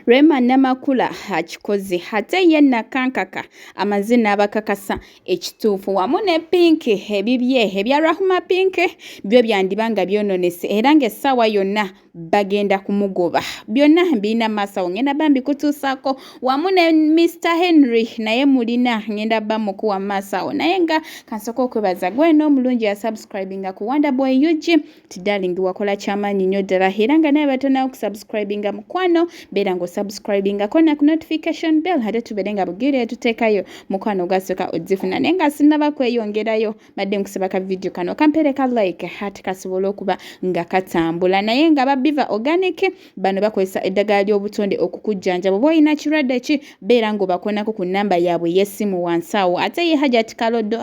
Rema Namakula akikoze ate ye Nakankaka amazina abakakasa ekituufu wamu ne Pinki ebibye ebya Rahuma Pinki byo byandibanga byononese era ng'essaawa yonna bagenda kumugoba byonna mbina masawo ngenda bambi kutuusako wamu ne Mr. Henrie naye mulina ngenda bamukuwa masawo naye nga kansoko okwebaza gweno omulungi ya subscribinga ku Wonderboy UG tidalingi wakola kyamaanyi nnyo ddala era nga naye batonawo kusubscribinga mukwano beera ngo subscribinga kona ku notification bell ate tubeere nga bugire tuteekayo mukwano gasooka odzifuna naye nga sinaba kweyongerayo badde nkusaba ka video kano kampere ka like ate kasobola okuba nga katambula naye nga babiva organic bano bakozesa eddagala ly'obutonde okukujjanja bwe olina kirwadde ki beera ng'obakonako ku nnamba yaabwe y'essimu wansi awo ate ye Hajati Kaloddo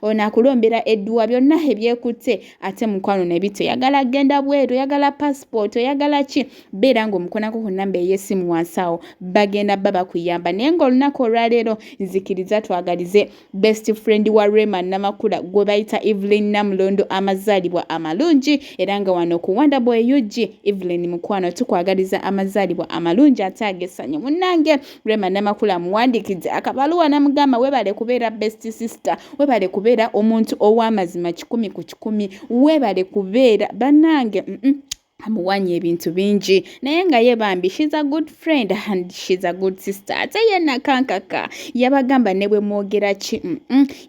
ono akulombera edduwa byonna ebyekutte ate mukwano ne bito oyagala genda bweru oyagala passport oyagala ki beera ng'omukonako ku nnamba ey'essimu wansi awo bagenda baba kuyamba naye ng'olunaku olwaleero nzikiriza twagalize best friend wa Rema Namakula gwe bayita Evelyn Namulondo amazaalibwa amalungi era nga wano ku Wonderboy UG Evelyn mukwano tukwagaliza amazaalibwa amalungi ate agessanyu munnange Rema Namakula muwandiikidde akabaluwa namugamba webale kubeera best sister webale kubeera omuntu ow'amazima 100 ku 100 webale kubeera bannange amuwanye ebintu bingi naye nga ye bambi she's a good friend and she's a good sister ate ye Nakankaka yabagamba ne bwe mwogera ki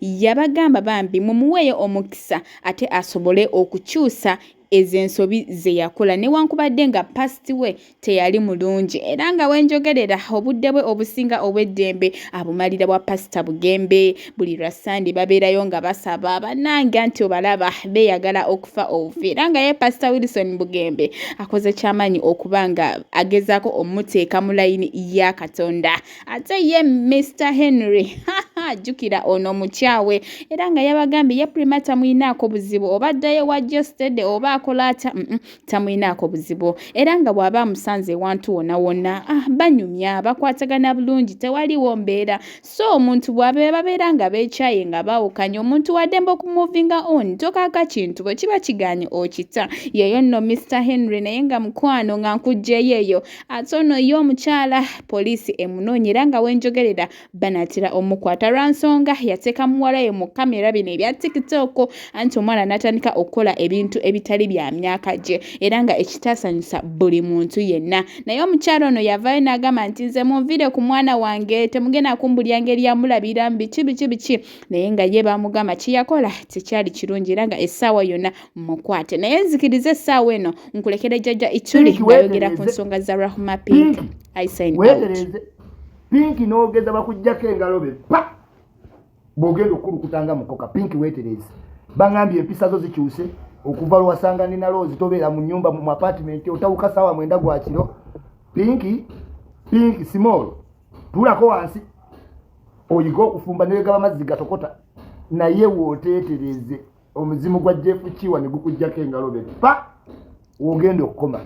yabagamba bambi mumuweeyo omukisa ate asobole okukyusa ezensobi ze yakola newankubadde nga past we teyali mulungi era nga wenjogerera obudde bwe obusinga obw'eddembe abumalira bwa pasita Bugembe buli lwasandi babeerayo nga basaba bannange nti obalaba beeyagala okufa obufi era nga ye pasita Wilson Bugembe akoze kyamaanyi okuba nga agezaako omuteeka mu layini ya Katonda ate ye Mr. Henrie ajjukira ono mukyawe era nga yabagambye ye prima tamuyinaako buzibu obaddayo wa Geosteady oba akolata tamuyinaako buzibu era nga bw'aba musanze wantu wonna wonna banyumya bakwatagana bulungi tewaliwo mbeera so omuntu babeera nga beekyaye nga baawukanye omuntu waddembe okumuvinga on tokaaka kintu bwe kiba kiganye okita yeyo nno Mr. Henrie naye nga mukwano nga nkugjeyo eyo ate ono ye omukyala poliisi emunoonya era nga wenjogerera banatera omukwata lwansonga yateeka muwala ye mu kamera bino ebya TikTok anti omwana n'atandika okukola ebintu ebitali bya myaka gye era nga ekitaasanyusa buli muntu yenna naye omukyala ono yavaayo n'agamba nti nze munvire ku mwana wange temugenda kumbulya ngeri yamulabira biki naye nga ye bamugamba kiyakola tekyali kirungi era nga essaawa yonna mukwate naye nzikiriza essaawa eno nkulekere jjajja Ituli ng'ayogera ku nsonga za Rahuma Pinki I sign out. Pinki n'ogeza bakujjako engalo be pa bw'ogenda okukulukutanga mukoka Pinki weetereze bangambye empisa zo zikyuse okuva lwasanga nina Rose tobeera mu nnyumba mu apartment otawuka sawa 9 gwa kiro Pinki small tulako wansi oyiga okufumba n'egaba amazzi gatokota naye wooteetereze omuzimu gwa Jeff Kiwa ne gukujjako engalo be pa wogenda okukoma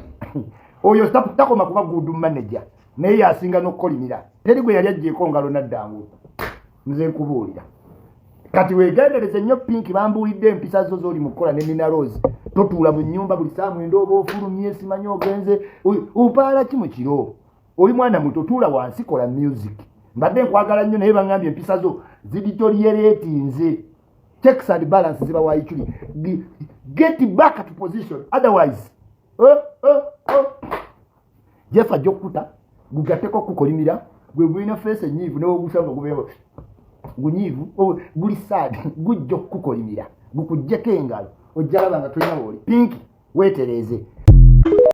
oyo takoma kuba good manager naye yasinga n'okukolimira teri gwe yali ajjeeko ngalo naddangu nze nkubuulira kati weegendereze nnyo Pinki bambuulidde empisa zo z'oli mu kukola ne Nina Rose totuula mu nnyumba buli saa mwenda oba ofulumye simanyi ogenze upaala ki mu kiro oli mwana muto tuula wansi kola music mbadde nkwagala nnyo naye bangambye empisa zo ziditolyeratinze checks and balance ziba waayikuli get back to position otherwise Jeff ajja okukuta gugatteko kukolimira gwe gulina face enyiivu n'ogusanga gubeewo gunyiivu guli sad gujja okukolimira gukujjeko engalo ojja laba nga tolina wooli Pinki weetereze